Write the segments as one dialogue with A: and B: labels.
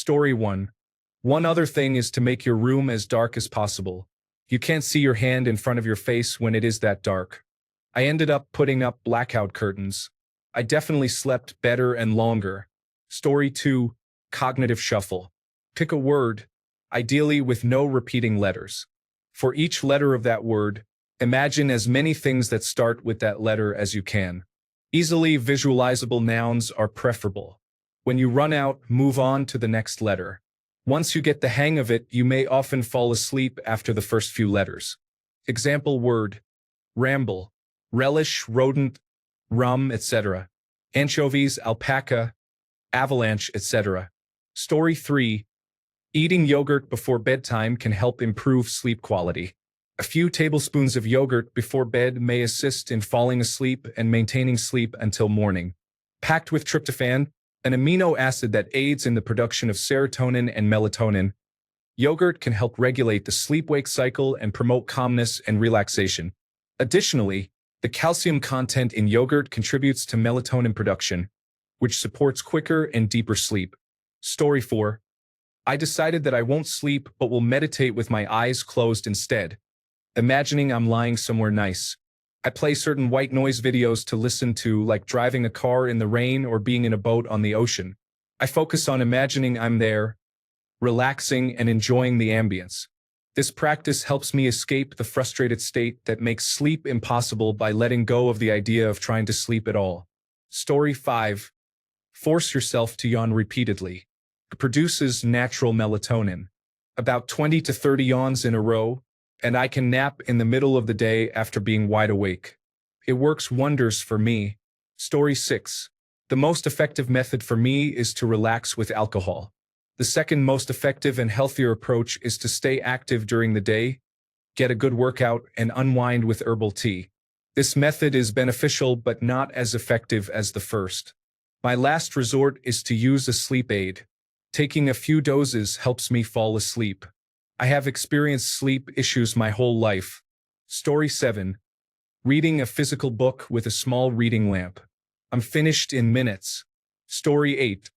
A: Story 1. One other thing is to make your room as dark as possible. You can't see your hand in front of your face when it is that dark. I ended up putting up blackout curtains. I definitely slept better and longer. Story 2. Cognitive shuffle. Pick a word, ideally with no repeating letters. For each letter of that word, imagine as many things that start with that letter as you can. Easily visualizable nouns are preferable. When you run out, move on to the next letter. Once you get the hang of it, you may often fall asleep after the first few letters. Example word: ramble, relish, rodent, rum, etc. Anchovies, alpaca, avalanche, etc. Story 3. Eating yogurt before bedtime can help improve sleep quality. A few tablespoons of yogurt before bed may assist in falling asleep and maintaining sleep until morning. Packed with tryptophan, an amino acid that aids in the production of serotonin and melatonin, yogurt can help regulate the sleep-wake cycle and promote calmness and relaxation. Additionally, the calcium content in yogurt contributes to melatonin production, which supports quicker and deeper sleep. Story 4. I decided that I won't sleep but will meditate with my eyes closed instead, imagining I'm lying somewhere nice. I play certain white noise videos to listen to, like driving a car in the rain or being in a boat on the ocean. I focus on imagining I'm there, relaxing and enjoying the ambience. This practice helps me escape the frustrated state that makes sleep impossible by letting go of the idea of trying to sleep at all. Story 5. Force yourself to yawn repeatedly. It produces natural melatonin. About 20 to 30 yawns in a row, and I can nap in the middle of the day after being wide awake. It works wonders for me. Story 6. The most effective method for me is to relax with alcohol. The second most effective and healthier approach is to stay active during the day, get a good workout, and unwind with herbal tea. This method is beneficial but not as effective as the first. My last resort is to use a sleep aid. Taking a few doses helps me fall asleep. I have experienced sleep issues my whole life. Story 7. Reading a physical book with a small reading lamp. I'm finished in minutes. Story 8.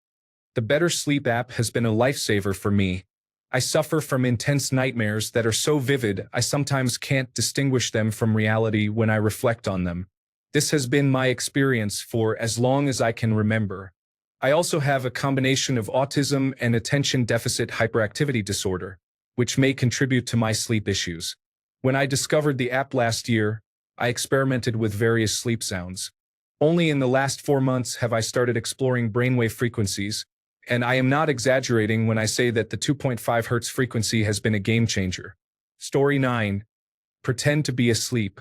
A: The Better Sleep app has been a lifesaver for me. I suffer from intense nightmares that are so vivid I sometimes can't distinguish them from reality when I reflect on them. This has been my experience for as long as I can remember. I also have a combination of autism and attention deficit hyperactivity disorder, which may contribute to my sleep issues. When I discovered the app last year, I experimented with various sleep sounds. Only in the last 4 months have I started exploring brainwave frequencies, and I am not exaggerating when I say that the 2.5 Hz frequency has been a game changer. Story 9. Pretend to be asleep.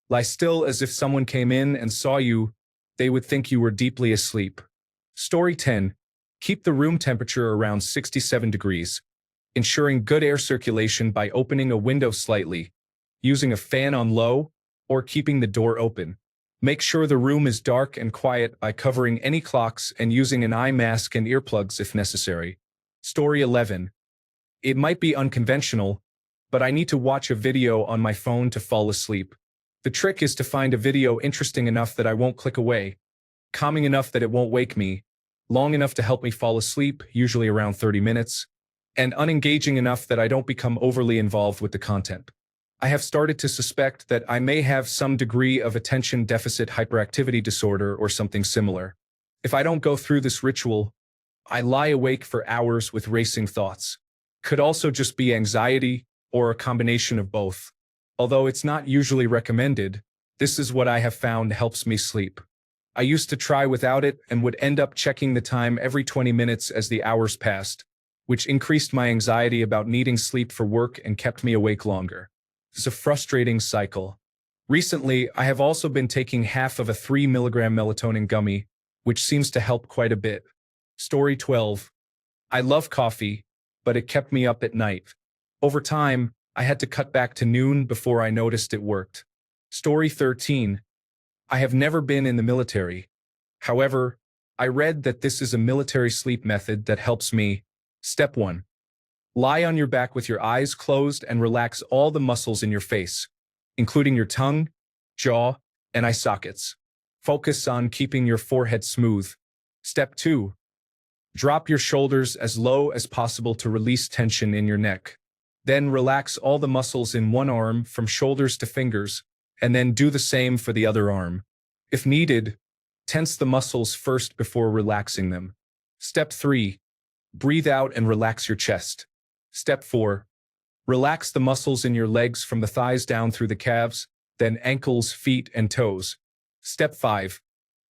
A: Lie still as if someone came in and saw you. They would think you were deeply asleep. Story 10. Keep the room temperature around 67 degrees. Ensuring good air circulation by opening a window slightly, using a fan on low, or keeping the door open. Make sure the room is dark and quiet by covering any clocks and using an eye mask and earplugs if necessary. Story 11. It might be unconventional, but I need to watch a video on my phone to fall asleep. The trick is to find a video interesting enough that I won't click away, calming enough that it won't wake me, long enough to help me fall asleep, usually around 30 minutes, and unengaging enough that I don't become overly involved with the content. I have started to suspect that I may have some degree of attention deficit hyperactivity disorder or something similar. If I don't go through this ritual, I lie awake for hours with racing thoughts. Could also just be anxiety or a combination of both. Although it's not usually recommended, this is what I have found helps me sleep. I used to try without it and would end up checking the time every 20 minutes as the hours passed, which increased my anxiety about needing sleep for work and kept me awake longer. It's a frustrating cycle. Recently, I have also been taking half of a 3 mg melatonin gummy, which seems to help quite a bit. Story 12. I love coffee, but it kept me up at night. Over time, I had to cut back to noon before I noticed it worked. Story 13. I have never been in the military. However, I read that this is a military sleep method that helps me. Step 1. Lie on your back with your eyes closed and relax all the muscles in your face, including your tongue, jaw, and eye sockets. Focus on keeping your forehead smooth. Step 2. Drop your shoulders as low as possible to release tension in your neck. Then relax all the muscles in one arm from shoulders to fingers, and then do the same for the other arm. If needed, tense the muscles first before relaxing them. Step 3. Breathe out and relax your chest. Step 4. Relax the muscles in your legs from the thighs down through the calves, then ankles, feet, and toes. Step 5.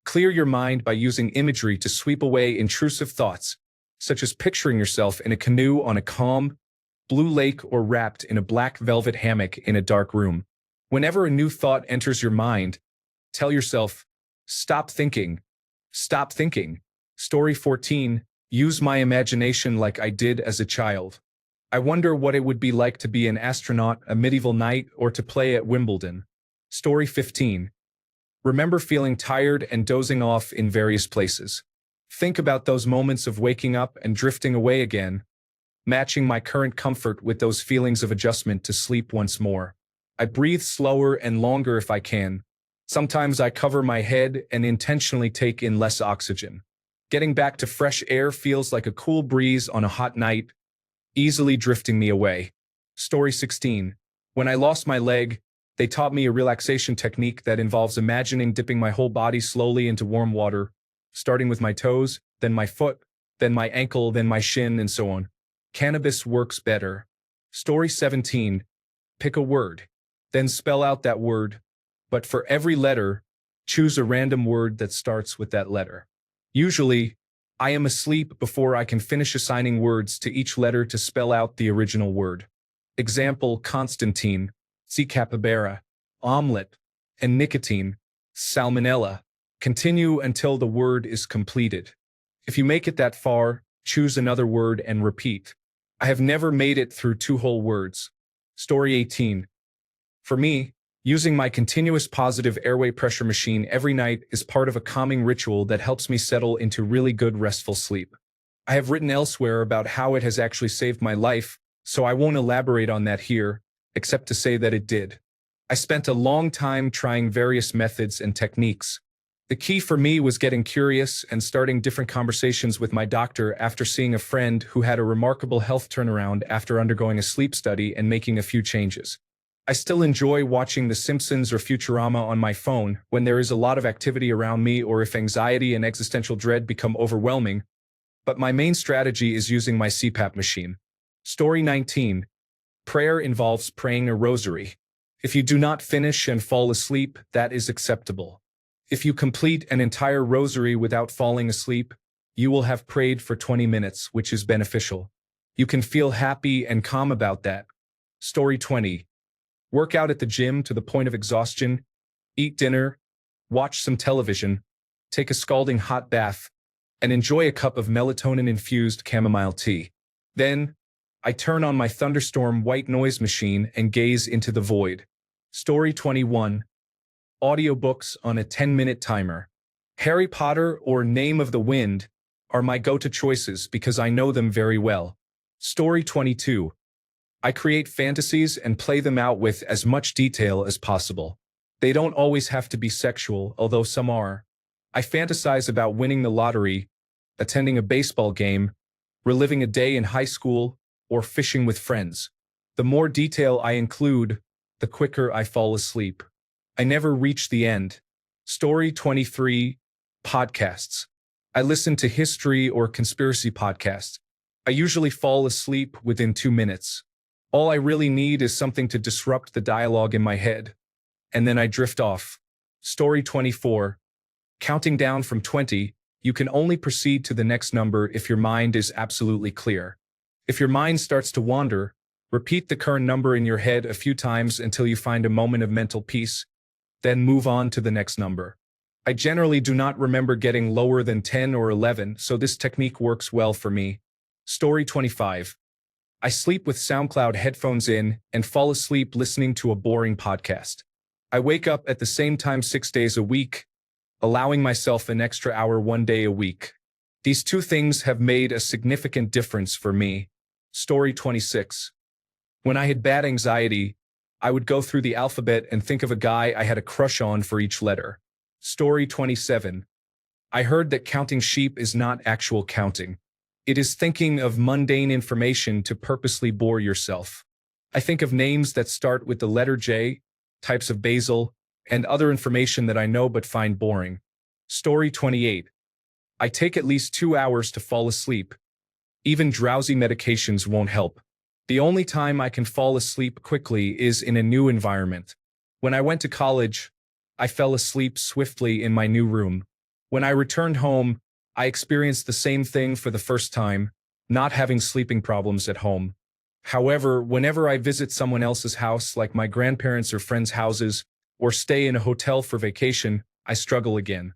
A: Clear your mind by using imagery to sweep away intrusive thoughts, such as picturing yourself in a canoe on a calm, blue lake or wrapped in a black velvet hammock in a dark room. Whenever a new thought enters your mind, tell yourself, stop thinking. Stop thinking. Story 14. Use my imagination like I did as a child. I wonder what it would be like to be an astronaut, a medieval knight, or to play at Wimbledon. Story 15. Remember feeling tired and dozing off in various places. Think about those moments of waking up and drifting away again, matching my current comfort with those feelings of adjustment to sleep once more. I breathe slower and longer if I can. Sometimes I cover my head and intentionally take in less oxygen. Getting back to fresh air feels like a cool breeze on a hot night, easily drifting me away. Story 16. When I lost my leg, they taught me a relaxation technique that involves imagining dipping my whole body slowly into warm water, starting with my toes, then my foot, then my ankle, then my shin, and so on. Cannabis works better. Story 17. Pick a word, then spell out that word, but for every letter, choose a random word that starts with that letter. Usually, I am asleep before I can finish assigning words to each letter to spell out the original word. Example: Constantine, C. capybara, omelet, and nicotine, salmonella. Continue until the word is completed. If you make it that far, choose another word and repeat. I have never made it through 2 whole words. Story 18. For me, using my continuous positive airway pressure machine every night is part of a calming ritual that helps me settle into really good restful sleep. I have written elsewhere about how it has actually saved my life, so I won't elaborate on that here, except to say that it did. I spent a long time trying various methods and techniques. The key for me was getting curious and starting different conversations with my doctor after seeing a friend who had a remarkable health turnaround after undergoing a sleep study and making a few changes. I still enjoy watching The Simpsons or Futurama on my phone when there is a lot of activity around me or if anxiety and existential dread become overwhelming, but my main strategy is using my CPAP machine. Story 19. Prayer involves praying a rosary. If you do not finish and fall asleep, that is acceptable. If you complete an entire rosary without falling asleep, you will have prayed for 20 minutes, which is beneficial. You can feel happy and calm about that. Story 20. Work out at the gym to the point of exhaustion, eat dinner, watch some television, take a scalding hot bath, and enjoy a cup of melatonin-infused chamomile tea. Then, I turn on my thunderstorm white noise machine and gaze into the void. Story 21. Audiobooks on a 10-minute timer. Harry Potter or Name of the Wind are my go-to choices because I know them very well. Story 22. I create fantasies and play them out with as much detail as possible. They don't always have to be sexual, although some are. I fantasize about winning the lottery, attending a baseball game, reliving a day in high school, or fishing with friends. The more detail I include, the quicker I fall asleep. I never reach the end. Story 23. Podcasts. I listen to history or conspiracy podcasts. I usually fall asleep within 2 minutes. All I really need is something to disrupt the dialogue in my head, and then I drift off. Story 24. Counting down from 20, you can only proceed to the next number if your mind is absolutely clear. If your mind starts to wander, repeat the current number in your head a few times until you find a moment of mental peace, then move on to the next number. I generally do not remember getting lower than 10 or 11, so this technique works well for me. Story 25. I sleep with SoundCloud headphones in and fall asleep listening to a boring podcast. I wake up at the same time 6 days a week, allowing myself an extra hour 1 day a week. These 2 things have made a significant difference for me. Story 26. When I had bad anxiety, I would go through the alphabet and think of a guy I had a crush on for each letter. Story 27. I heard that counting sheep is not actual counting. It is thinking of mundane information to purposely bore yourself. I think of names that start with the letter J, types of basil, and other information that I know but find boring. Story 28. I take at least 2 hours to fall asleep. Even drowsy medications won't help. The only time I can fall asleep quickly is in a new environment. When I went to college, I fell asleep swiftly in my new room. When I returned home, I experienced the same thing for the first time, not having sleeping problems at home. However, whenever I visit someone else's house, like my grandparents' or friends' houses, or stay in a hotel for vacation, I struggle again.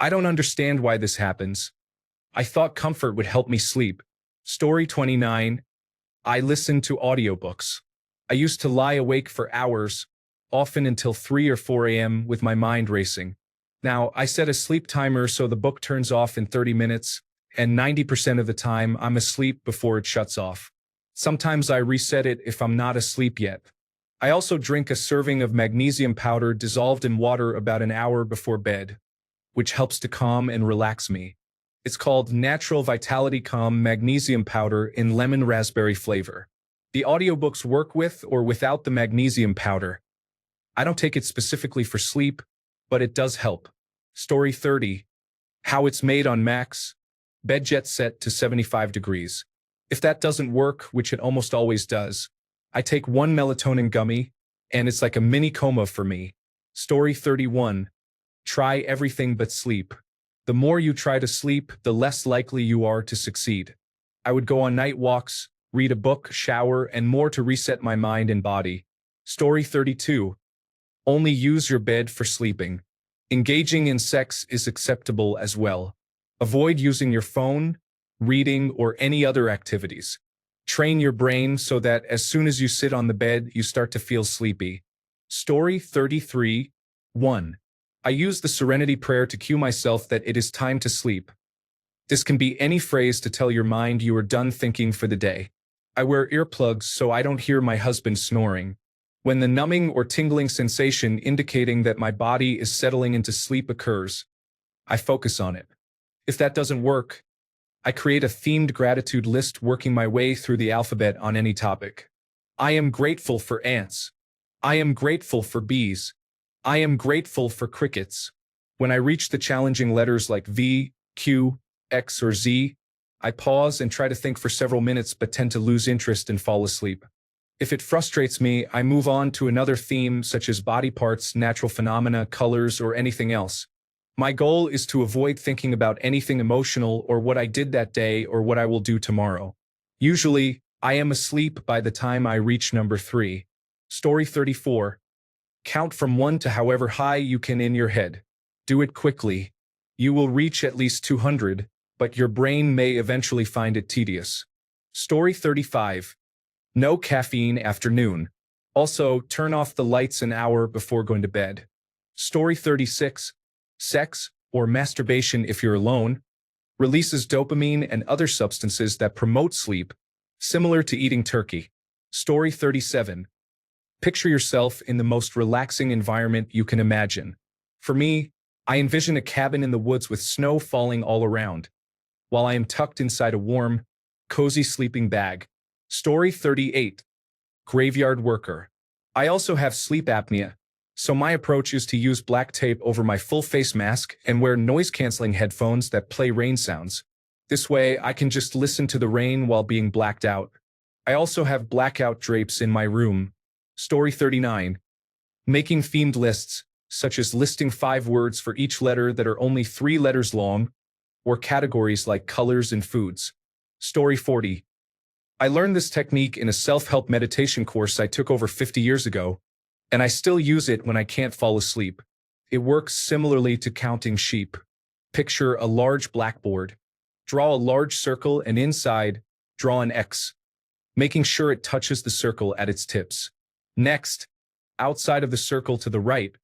A: I don't understand why this happens. I thought comfort would help me sleep. Story 29. I listen to audiobooks. I used to lie awake for hours, often until 3 or 4 a.m. with my mind racing. Now, I set a sleep timer so the book turns off in 30 minutes, and 90% of the time I'm asleep before it shuts off. Sometimes I reset it if I'm not asleep yet. I also drink a serving of magnesium powder dissolved in water about an hour before bed, which helps to calm and relax me. It's called Natural Vitality Calm Magnesium Powder in lemon raspberry flavor. The audiobooks work with or without the magnesium powder. I don't take it specifically for sleep, but it does help. Story 30. How it's made on max. Bedjet set to 75 degrees. If that doesn't work, which it almost always does, I take one melatonin gummy, and it's like a mini coma for me. Story 31. Try everything but sleep. The more you try to sleep, the less likely you are to succeed. I would go on night walks, read a book, shower, and more to reset my mind and body. Story 32. Only use your bed for sleeping. Engaging in sex is acceptable as well. Avoid using your phone, reading, or any other activities. Train your brain so that as soon as you sit on the bed, you start to feel sleepy. Story 33. 1. I use the Serenity Prayer to cue myself that it is time to sleep. This can be any phrase to tell your mind you are done thinking for the day. I wear earplugs so I don't hear my husband snoring. When the numbing or tingling sensation indicating that my body is settling into sleep occurs, I focus on it. If that doesn't work, I create a themed gratitude list working my way through the alphabet on any topic. I am grateful for ants. I am grateful for bees. I am grateful for crickets. When I reach the challenging letters like V, Q, X, or Z, I pause and try to think for several minutes but tend to lose interest and fall asleep. If it frustrates me, I move on to another theme such as body parts, natural phenomena, colors, or anything else. My goal is to avoid thinking about anything emotional or what I did that day or what I will do tomorrow. Usually, I am asleep by the time I reach number 3. Story 34. Count from 1 to however high you can in your head. Do it quickly. You will reach at least 200, but your brain may eventually find it tedious. Story 35. No caffeine after noon. Also, turn off the lights an hour before going to bed. Story 36. Sex, or masturbation if you're alone, releases dopamine and other substances that promote sleep, similar to eating turkey. Story 37. Picture yourself in the most relaxing environment you can imagine. For me, I envision a cabin in the woods with snow falling all around, while I am tucked inside a warm, cozy sleeping bag. Story 38. Graveyard worker. I also have sleep apnea, so my approach is to use black tape over my full face mask and wear noise-canceling headphones that play rain sounds. This way, I can just listen to the rain while being blacked out. I also have blackout drapes in my room. Story 39. Making themed lists, such as listing 5 words for each letter that are only 3 letters long, or categories like colors and foods. Story 40. I learned this technique in a self-help meditation course I took over 50 years ago, and I still use it when I can't fall asleep. It works similarly to counting sheep. Picture a large blackboard. Draw a large circle and inside, draw an X, making sure it touches the circle at its tips. Next, outside of the circle to the right,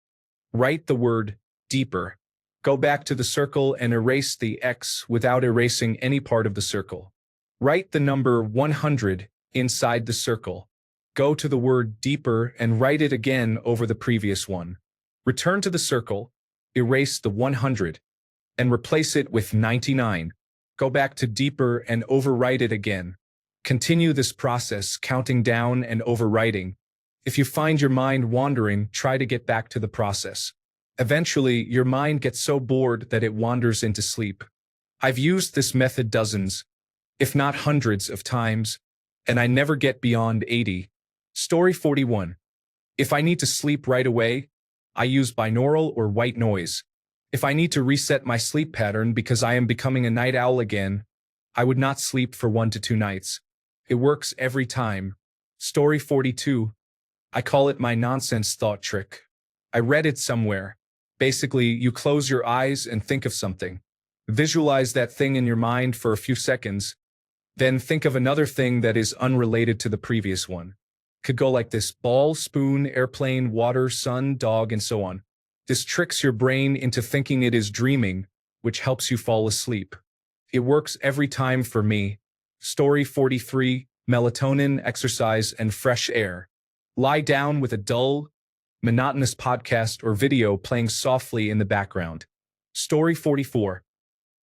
A: write the word deeper. Go back to the circle and erase the X without erasing any part of the circle. Write the number 100 inside the circle. Go to the word deeper and write it again over the previous one. Return to the circle, erase the 100, and replace it with 99. Go back to deeper and overwrite it again. Continue this process, counting down and overwriting. If you find your mind wandering, try to get back to the process. Eventually, your mind gets so bored that it wanders into sleep. I've used this method dozens, if not hundreds of times, and I never get beyond 80. Story 41. If I need to sleep right away, I use binaural or white noise. If I need to reset my sleep pattern because I am becoming a night owl again, I would not sleep for 1 to 2 nights. It works every time. Story 42. I call it my nonsense thought trick. I read it somewhere. Basically, you close your eyes and think of something. Visualize that thing in your mind for a few seconds, then think of another thing that is unrelated to the previous one. Could go like this: ball, spoon, airplane, water, sun, dog, and so on. This tricks your brain into thinking it is dreaming, which helps you fall asleep. It works every time for me. Story 43. Melatonin, exercise, and fresh air. Lie down with a dull, monotonous podcast or video playing softly in the background. Story 44.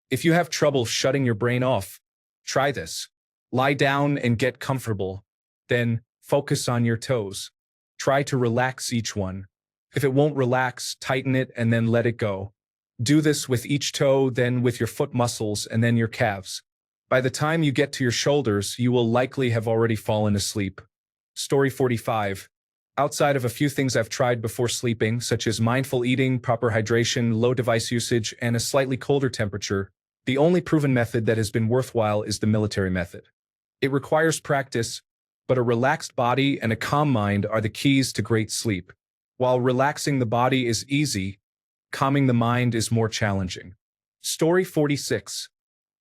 A: If you have trouble shutting your brain off, try this. Lie down and get comfortable. Then, focus on your toes. Try to relax each one. If it won't relax, tighten it and then let it go. Do this with each toe, then with your foot muscles, and then your calves. By the time you get to your shoulders, you will likely have already fallen asleep. Story 45. Outside of a few things I've tried before sleeping, such as mindful eating, proper hydration, low device usage, and a slightly colder temperature, the only proven method that has been worthwhile is the military method. It requires practice, but a relaxed body and a calm mind are the keys to great sleep. While relaxing the body is easy, calming the mind is more challenging. Story 46.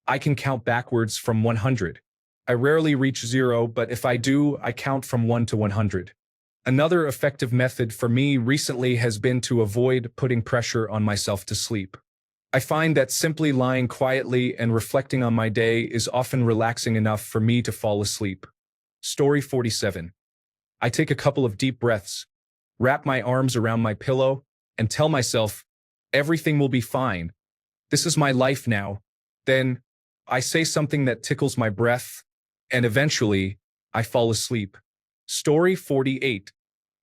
A: I can count backwards from 100. I rarely reach 0, but if I do, I count from 1 to 100. Another effective method for me recently has been to avoid putting pressure on myself to sleep. I find that simply lying quietly and reflecting on my day is often relaxing enough for me to fall asleep. Story 47. I take a couple of deep breaths, wrap my arms around my pillow, and tell myself, everything will be fine. This is my life now. Then, I say something that tickles my breath, and eventually, I fall asleep. Story 48.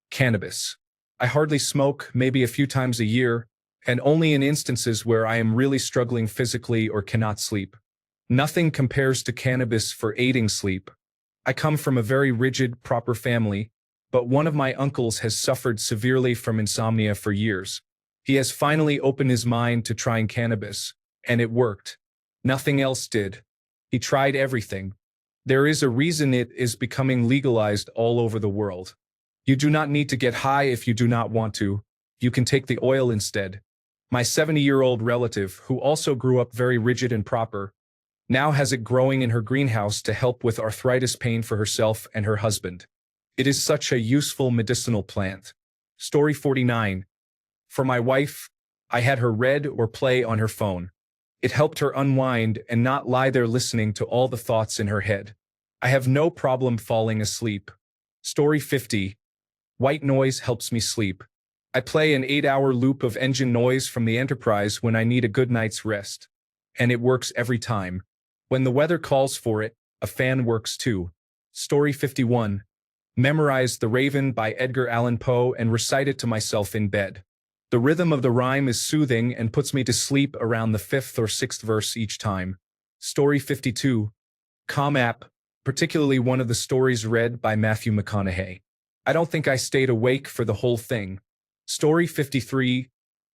A: Cannabis. I hardly smoke, maybe a few times a year, and only in instances where I am really struggling physically or cannot sleep. Nothing compares to cannabis for aiding sleep. I come from a very rigid, proper family, but one of my uncles has suffered severely from insomnia for years. He has finally opened his mind to trying cannabis, and it worked. Nothing else did. He tried everything. There is a reason it is becoming legalized all over the world. You do not need to get high if you do not want to. You can take the oil instead. My 70-year-old relative, who also grew up very rigid and proper, now has it growing in her greenhouse to help with arthritis pain for herself and her husband. It is such a useful medicinal plant. Story 49. For my wife, I had her read or play on her phone. It helped her unwind and not lie there listening to all the thoughts in her head. I have no problem falling asleep. Story 50. White noise helps me sleep. I play an 8-hour loop of engine noise from the Enterprise when I need a good night's rest. And it works every time. When the weather calls for it, a fan works too. Story 51. Memorize The Raven by Edgar Allan Poe and recite it to myself in bed. The rhythm of the rhyme is soothing and puts me to sleep around the 5th or 6th verse each time. Story 52. Calm app, particularly one of the stories read by Matthew McConaughey. I don't think I stayed awake for the whole thing. Story 53.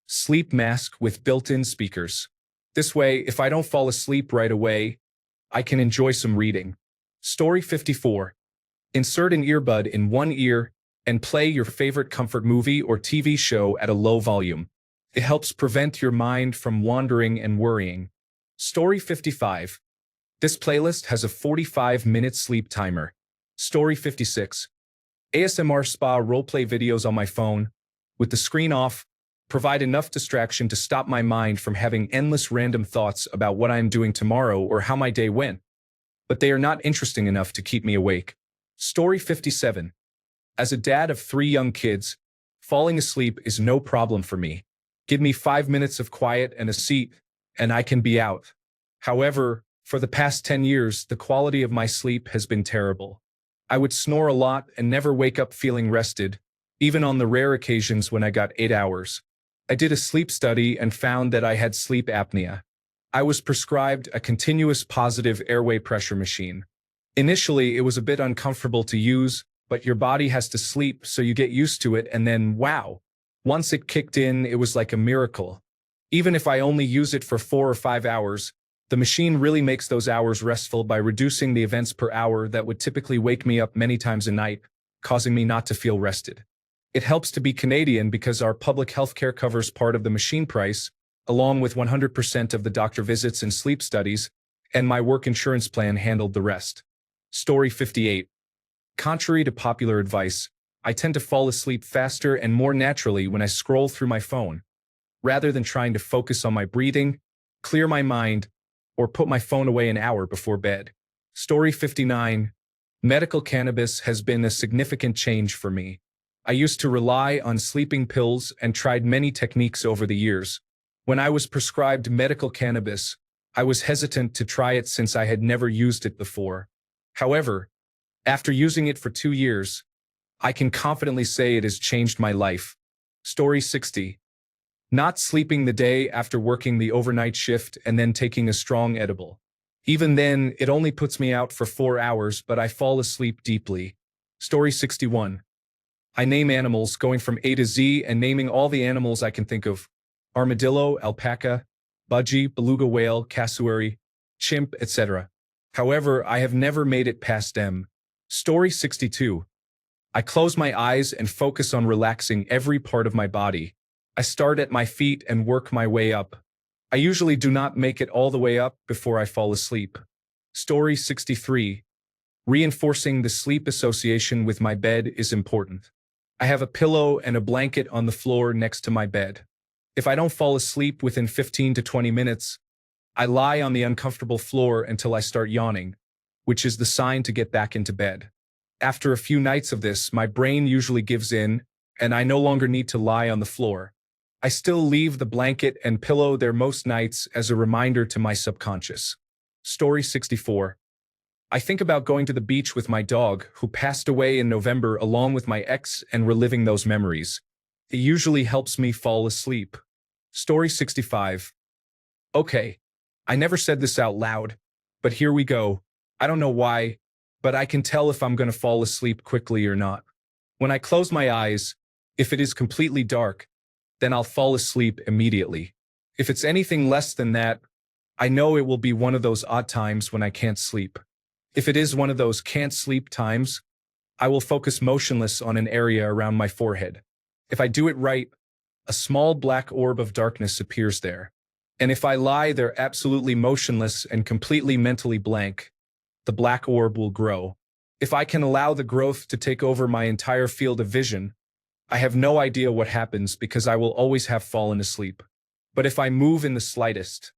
A: Sleep mask with built-in speakers. This way, if I don't fall asleep right away, I can enjoy some reading. Story 54. Insert an earbud in one ear and play your favorite comfort movie or TV show at a low volume. It helps prevent your mind from wandering and worrying. Story 55. This playlist has a 45-minute sleep timer. Story 56. ASMR spa roleplay videos on my phone, with the screen off, provide enough distraction to stop my mind from having endless random thoughts about what I am doing tomorrow or how my day went. But they are not interesting enough to keep me awake. Story 57. As a dad of 3 young kids, falling asleep is no problem for me. Give me 5 minutes of quiet and a seat, and I can be out. However, For the past 10 years, the quality of my sleep has been terrible. I would snore a lot and never wake up feeling rested, even on the rare occasions when I got 8 hours. I did a sleep study and found that I had sleep apnea. I was prescribed a continuous positive airway pressure machine. Initially, it was a bit uncomfortable to use, but your body has to sleep, so you get used to it, and then, wow. Once it kicked in, it was like a miracle. Even if I only use it for 4 or 5 hours, the machine really makes those hours restful by reducing the events per hour that would typically wake me up many times a night, causing me not to feel rested. It helps to be Canadian because our public healthcare covers part of the machine price, along with 100% of the doctor visits and sleep studies, and my work insurance plan handled the rest. Story 58. Contrary to popular advice, I tend to fall asleep faster and more naturally when I scroll through my phone, rather than trying to focus on my breathing, clear my mind, or put my phone away an hour before bed. Story 59. Medical cannabis has been a significant change for me. I used to rely on sleeping pills and tried many techniques over the years. When I was prescribed medical cannabis, I was hesitant to try it since I had never used it before. However, after using it for 2 years, I can confidently say it has changed my life. Story 60. Not sleeping the day after working the overnight shift and then taking a strong edible. Even then, it only puts me out for 4 hours, but I fall asleep deeply. Story 61. I name animals, going from A to Z and naming all the animals I can think of. Armadillo, alpaca, budgie, beluga whale, cassowary, chimp, etc. However, I have never made it past M. Story 62. I close my eyes and focus on relaxing every part of my body. I start at my feet and work my way up. I usually do not make it all the way up before I fall asleep. Story 63. Reinforcing the sleep association with my bed is important. I have a pillow and a blanket on the floor next to my bed. If I don't fall asleep within 15 to 20 minutes, I lie on the uncomfortable floor until I start yawning, which is the sign to get back into bed. After a few nights of this, my brain usually gives in, and I no longer need to lie on the floor. I still leave the blanket and pillow there most nights as a reminder to my subconscious. Story 64. I think about going to the beach with my dog, who passed away in November along with my ex, and reliving those memories. It usually helps me fall asleep. Story 65. Okay, I never said this out loud, but here we go. I don't know why, but I can tell if I'm going to fall asleep quickly or not. When I close my eyes, if it is completely dark, then I'll fall asleep immediately. If it's anything less than that, I know it will be one of those odd times when I can't sleep. If it is one of those can't sleep times, I will focus motionless on an area around my forehead. If I do it right, a small black orb of darkness appears there. And if I lie there absolutely motionless and completely mentally blank, the black orb will grow. If I can allow the growth to take over my entire field of vision, I have no idea what happens because I will always have fallen asleep. But if I move in the slightest,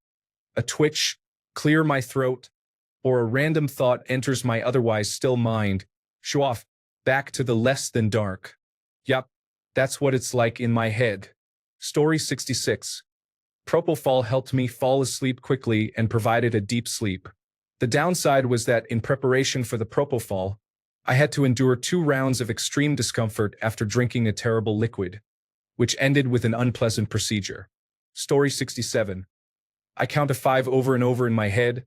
A: a twitch, clear my throat, or a random thought enters my otherwise still mind, shoof, back to the less than dark. Yup, that's what it's like in my head. Story 66. Propofol helped me fall asleep quickly and provided a deep sleep. The downside was that in preparation for the propofol, I had to endure 2 rounds of extreme discomfort after drinking a terrible liquid, which ended with an unpleasant procedure. Story 67. I count to 5 over and over in my head,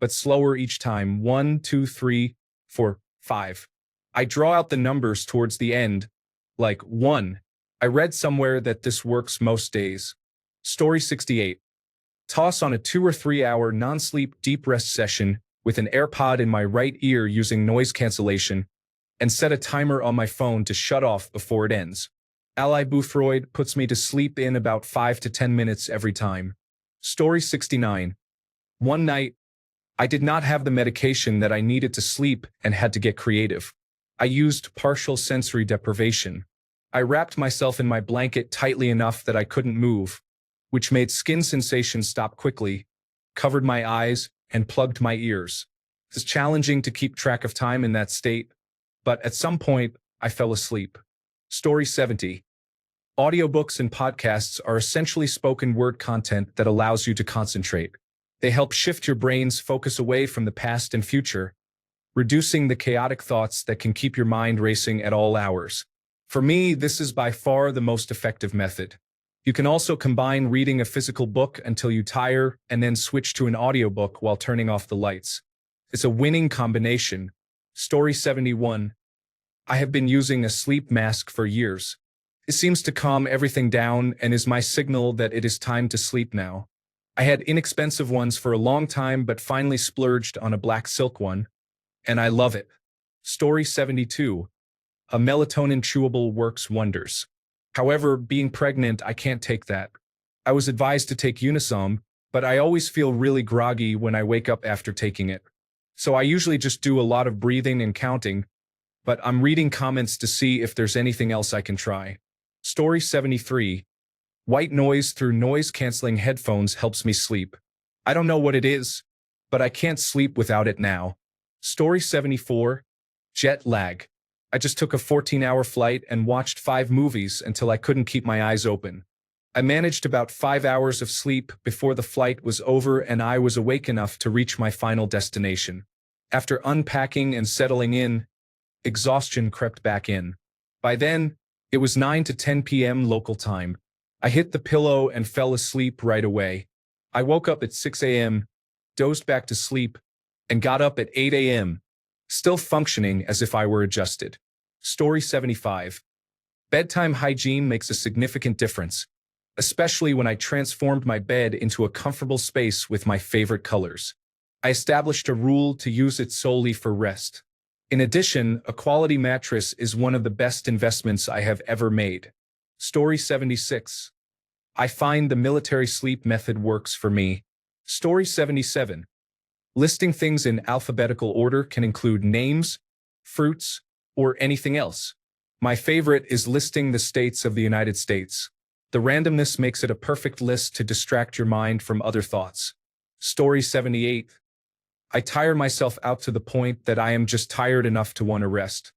A: but slower each time. 1, 2, 3, 4, 5. I draw out the numbers towards the end, like 1. I read somewhere that this works most days. Story 68. Toss on a 2 or 3 hour non-sleep deep rest session with an AirPod in my right ear using noise cancellation, and set a timer on my phone to shut off before it ends. Ibuprofen puts me to sleep in about 5 to 10 minutes every time. Story 69. One night, I did not have the medication that I needed to sleep and had to get creative. I used partial sensory deprivation. I wrapped myself in my blanket tightly enough that I couldn't move, which made skin sensation stop quickly, covered my eyes, and plugged my ears. It's challenging to keep track of time in that state, but at some point, I fell asleep. Story 70. Audiobooks and podcasts are essentially spoken word content that allows you to concentrate. They help shift your brain's focus away from the past and future, reducing the chaotic thoughts that can keep your mind racing at all hours. For me, this is by far the most effective method. You can also combine reading a physical book until you tire and then switch to an audiobook while turning off the lights. It's a winning combination. Story 71. I have been using a sleep mask for years. It seems to calm everything down and is my signal that it is time to sleep now. I had inexpensive ones for a long time but finally splurged on a black silk one, and I love it. Story 72. A melatonin chewable works wonders. However, being pregnant, I can't take that. I was advised to take Unisom, but I always feel really groggy when I wake up after taking it. So I usually just do a lot of breathing and counting, but I'm reading comments to see if there's anything else I can try. Story 73. White noise through noise-canceling headphones helps me sleep. I don't know what it is, but I can't sleep without it now. Story 74. Jet lag. I just took a 14-hour flight and watched 5 movies until I couldn't keep my eyes open. I managed about 5 hours of sleep before the flight was over and I was awake enough to reach my final destination. After unpacking and settling in, exhaustion crept back in. By then, it was 9 to 10 p.m. local time. I hit the pillow and fell asleep right away. I woke up at 6 a.m., dozed back to sleep, and got up at 8 a.m., still functioning as if I were adjusted. Story 75. Bedtime hygiene makes a significant difference, especially when I transformed my bed into a comfortable space with my favorite colors. I established a rule to use it solely for rest. In addition, a quality mattress is one of the best investments I have ever made. Story 76. I find the military sleep method works for me. Story 77. Listing things in alphabetical order can include names, fruits, or anything else. My favorite is listing the states of the United States. The randomness makes it a perfect list to distract your mind from other thoughts. Story 78. I tire myself out to the point that I am just tired enough to want to rest.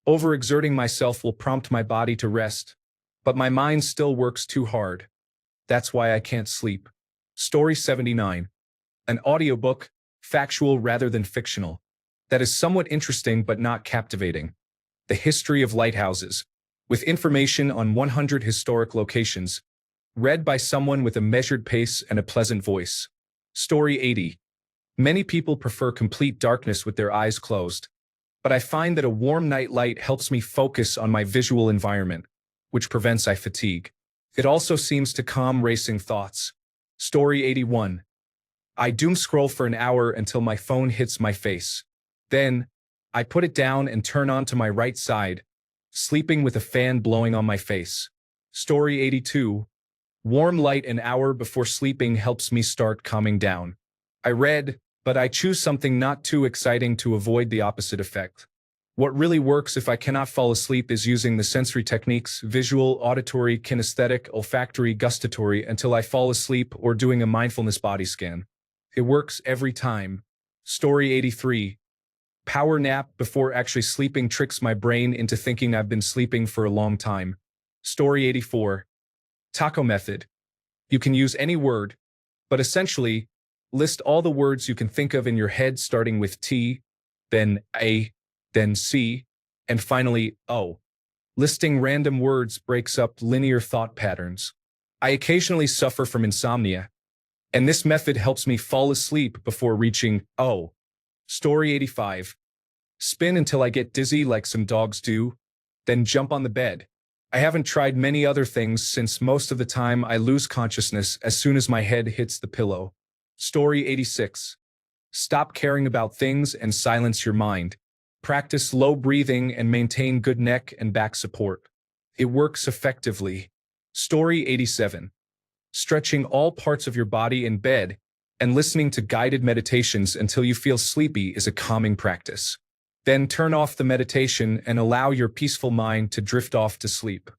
A: Overexerting myself will prompt my body to rest, but my mind still works too hard. That's why I can't sleep. Story 79. An audiobook, factual rather than fictional, that is somewhat interesting but not captivating. The History of Lighthouses, with information on 100 historic locations, read by someone with a measured pace and a pleasant voice. Story 80. Many people prefer complete darkness with their eyes closed, but I find that a warm night light helps me focus on my visual environment, which prevents eye fatigue. It also seems to calm racing thoughts. Story 81. I doom scroll for an hour until my phone hits my face. Then, I put it down and turn on to my right side, sleeping with a fan blowing on my face. Story 82. Warm light an hour before sleeping helps me start calming down. I read, but I choose something not too exciting to avoid the opposite effect. What really works if I cannot fall asleep is using the sensory techniques, visual, auditory, kinesthetic, olfactory, gustatory, until I fall asleep, or doing a mindfulness body scan. It works every time. Story 83. Power nap before actually sleeping tricks my brain into thinking I've been sleeping for a long time. Story 84. Taco method. You can use any word, but essentially, list all the words you can think of in your head starting with T, then A, then C, and finally O. Listing random words breaks up linear thought patterns. I occasionally suffer from insomnia, and this method helps me fall asleep before reaching O. Story 85. Spin until I get dizzy like some dogs do, then jump on the bed. I haven't tried many other things since most of the time I lose consciousness as soon as my head hits the pillow. Story 86. Stop caring about things and silence your mind. Practice low breathing and maintain good neck and back support. It works effectively. Story 87. Stretching all parts of your body in bed and listening to guided meditations until you feel sleepy is a calming practice. Then turn off the meditation and allow your peaceful mind to drift off to sleep.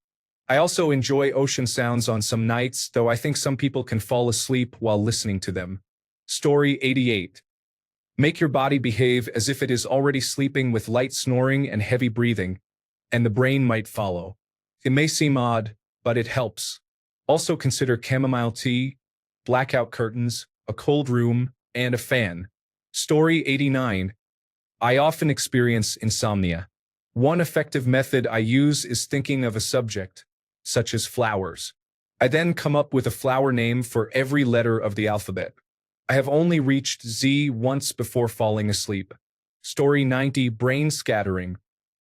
A: I also enjoy ocean sounds on some nights, though I think some people can fall asleep while listening to them. Story 88. Make your body behave as if it is already sleeping with light snoring and heavy breathing, and the brain might follow. It may seem odd, but it helps. Also consider chamomile tea, blackout curtains, a cold room, and a fan. Story 89. I often experience insomnia. One effective method I use is thinking of a subject, such as flowers. I then come up with a flower name for every letter of the alphabet. I have only reached Z once before falling asleep. Story 90. Brain scattering.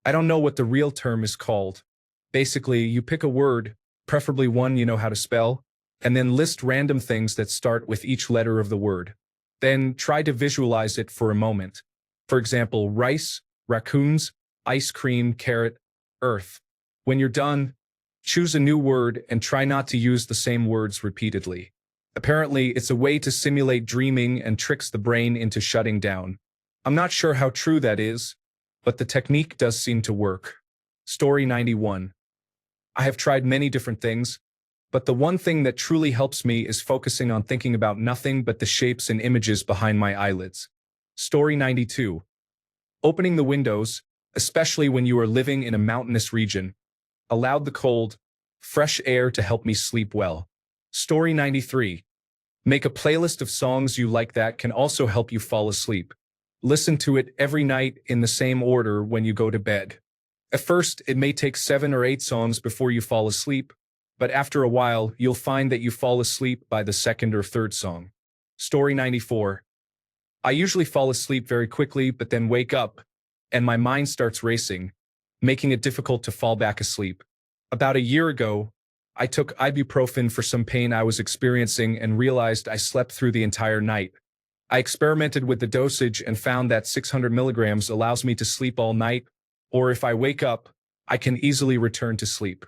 A: I don't know what the real term is called. Basically, you pick a word, preferably one you know how to spell, and then list random things that start with each letter of the word. Then try to visualize it for a moment. For example, rice, raccoons, ice cream, carrot, earth. When you're done, choose a new word and try not to use the same words repeatedly. Apparently, it's a way to simulate dreaming and tricks the brain into shutting down. I'm not sure how true that is, but the technique does seem to work. Story 91. I have tried many different things, but the one thing that truly helps me is focusing on thinking about nothing but the shapes and images behind my eyelids. Story 92. Opening the windows, especially when you are living in a mountainous region, allowed the cold, fresh air to help me sleep well. Story 93. Make a playlist of songs you like that can also help you fall asleep. Listen to it every night in the same order when you go to bed. At first, it may take 7 or 8 songs before you fall asleep, but after a while, you'll find that you fall asleep by the second or third song. Story 94. I usually fall asleep very quickly but then wake up, and my mind starts racing, making it difficult to fall back asleep. About a year ago, I took ibuprofen for some pain I was experiencing and realized I slept through the entire night. I experimented with the dosage and found that 600 milligrams allows me to sleep all night, or if I wake up, I can easily return to sleep.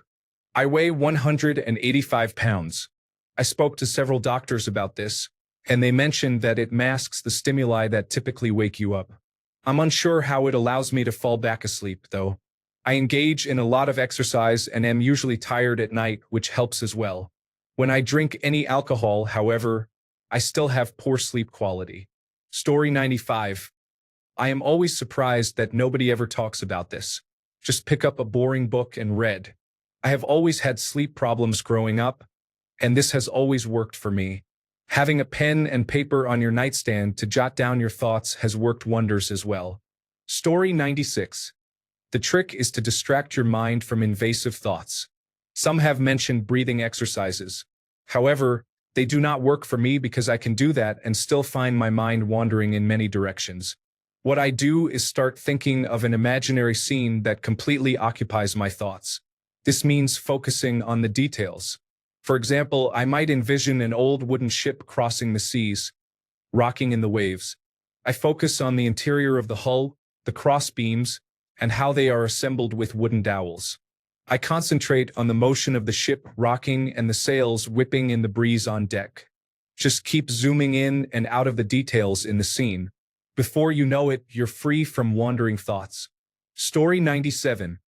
A: I weigh 185 pounds. I spoke to several doctors about this, and they mentioned that it masks the stimuli that typically wake you up. I'm unsure how it allows me to fall back asleep, though. I engage in a lot of exercise and am usually tired at night, which helps as well. When I drink any alcohol, however, I still have poor sleep quality. Story 95. I am always surprised that nobody ever talks about this. Just pick up a boring book and read. I have always had sleep problems growing up, and this has always worked for me. Having a pen and paper on your nightstand to jot down your thoughts has worked wonders as well. Story 96. The trick is to distract your mind from invasive thoughts. Some have mentioned breathing exercises. However, they do not work for me because I can do that and still find my mind wandering in many directions. What I do is start thinking of an imaginary scene that completely occupies my thoughts. This means focusing on the details. For example, I might envision an old wooden ship crossing the seas, rocking in the waves. I focus on the interior of the hull, the cross beams, and how they are assembled with wooden dowels. I concentrate on the motion of the ship rocking and the sails whipping in the breeze on deck. Just keep zooming in and out of the details in the scene. Before you know it, you're free from wandering thoughts. Story 97.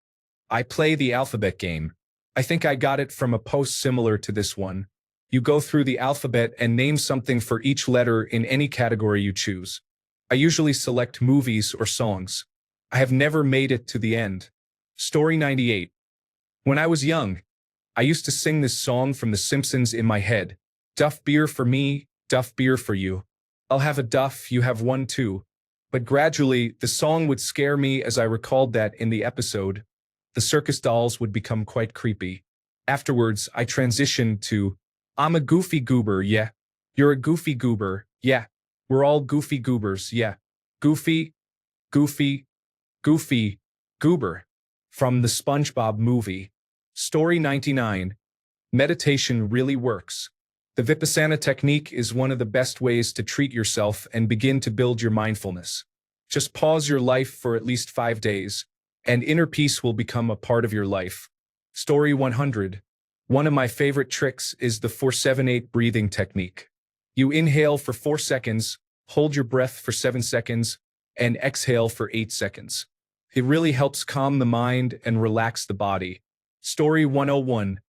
A: I play the alphabet game. I think I got it from a post similar to this one. You go through the alphabet and name something for each letter in any category you choose. I usually select movies or songs. I have never made it to the end. Story 98. When I was young, I used to sing this song from The Simpsons in my head. Duff beer for me, duff beer for you. I'll have a duff, you have one too. But gradually, the song would scare me as I recalled that in the episode, the circus dolls would become quite creepy. Afterwards, I transitioned to, I'm a goofy goober, yeah. You're a goofy goober, yeah. We're all goofy goobers, yeah. Goofy, goofy, goofy, goober. From the SpongeBob movie. Story 99. Meditation really works. The Vipassana technique is one of the best ways to treat yourself and begin to build your mindfulness. Just pause your life for at least 5 days, and inner peace will become a part of your life. Story 100. One of my favorite tricks is the 4-7-8 breathing technique. You inhale for 4 seconds, hold your breath for 7 seconds, and exhale for 8 seconds. It really helps calm the mind and relax the body. Story 101.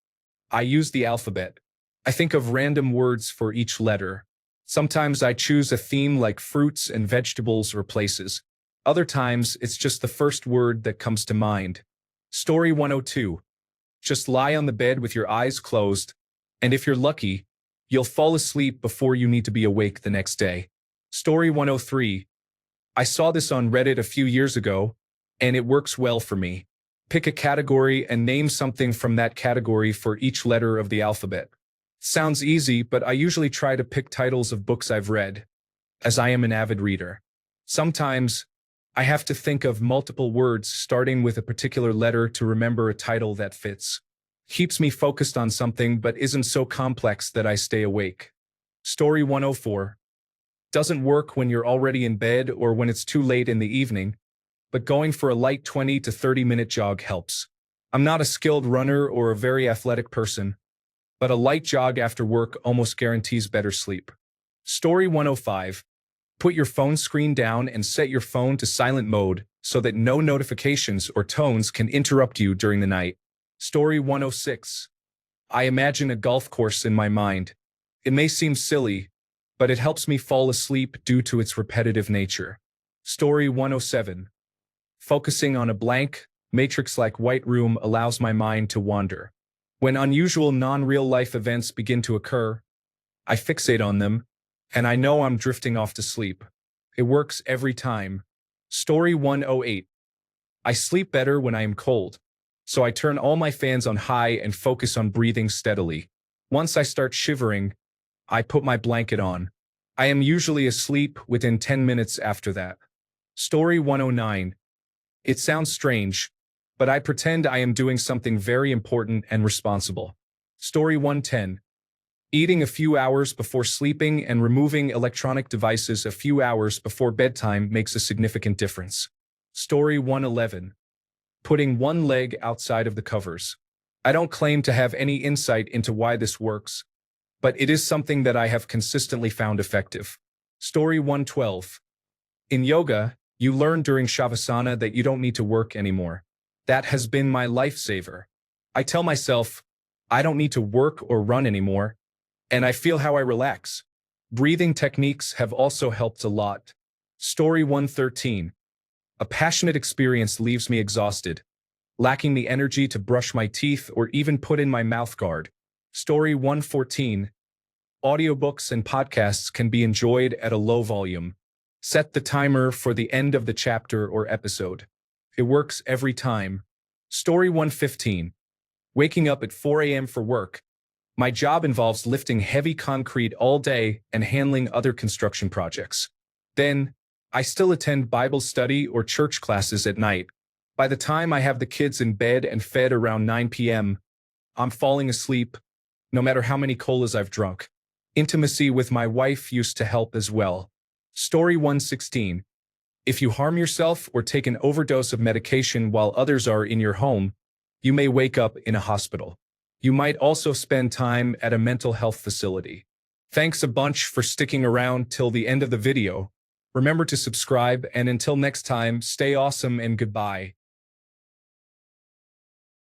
A: I use the alphabet. I think of random words for each letter. Sometimes I choose a theme like fruits and vegetables or places. Other times, it's just the first word that comes to mind. Story 102. Just lie on the bed with your eyes closed, and if you're lucky, You'll fall asleep before you need to be awake the next day. Story 103. I saw this on Reddit a few years ago, and it works well for me. Pick a category and name something from that category for each letter of the alphabet. Sounds easy, but I usually try to pick titles of books I've read, as I am an avid reader. Sometimes, I have to think of multiple words starting with a particular letter to remember a title that fits. Keeps me focused on something but isn't so complex that I stay awake. Story 104. Doesn't work when you're already in bed or when it's too late in the evening, but going for a light 20 to 30-minute jog helps. I'm not a skilled runner or a very athletic person, but a light jog after work almost guarantees better sleep. Story 105. Put your phone screen down and set your phone to silent mode so that no notifications or tones can interrupt you during the night. Story 106. I imagine a golf course in my mind. It may seem silly, but it helps me fall asleep due to its repetitive nature. Story 107. Focusing on a blank, matrix-like white room allows my mind to wander. When unusual non-real-life events begin to occur, I fixate on them, and I know I'm drifting off to sleep. It works every time. Story 108. I sleep better when I am cold, so I turn all my fans on high and focus on breathing steadily. Once I start shivering, I put my blanket on. I am usually asleep within 10 minutes after that. Story 109. It sounds strange, but I pretend I am doing something very important and responsible. Story 110. Eating a few hours before sleeping and removing electronic devices a few hours before bedtime makes a significant difference. Story 111. Putting one leg outside of the covers. I don't claim to have any insight into why this works, but it is something that I have consistently found effective. Story 112. In yoga, you learn during Shavasana that you don't need to work anymore. That has been my lifesaver. I tell myself, I don't need to work or run anymore, and I feel how I relax. Breathing techniques have also helped a lot. Story 113. A passionate experience leaves me exhausted, lacking the energy to brush my teeth or even put in my mouth guard. Story 114. Audiobooks and podcasts can be enjoyed at a low volume. Set the timer for the end of the chapter or episode. It works every time. Story 115. Waking up at 4 a.m. for work. My job involves lifting heavy concrete all day and handling other construction projects. Then, I still attend Bible study or church classes at night. By the time I have the kids in bed and fed around 9 p.m., I'm falling asleep, no matter how many colas I've drunk. Intimacy with my wife used to help as well. Story 116. If you harm yourself or take an overdose of medication while others are in your home, you may wake up in a hospital. You might also spend time at a mental health facility. Thanks a bunch for sticking around till the end of the video. Remember to subscribe, and until next time, stay awesome and goodbye.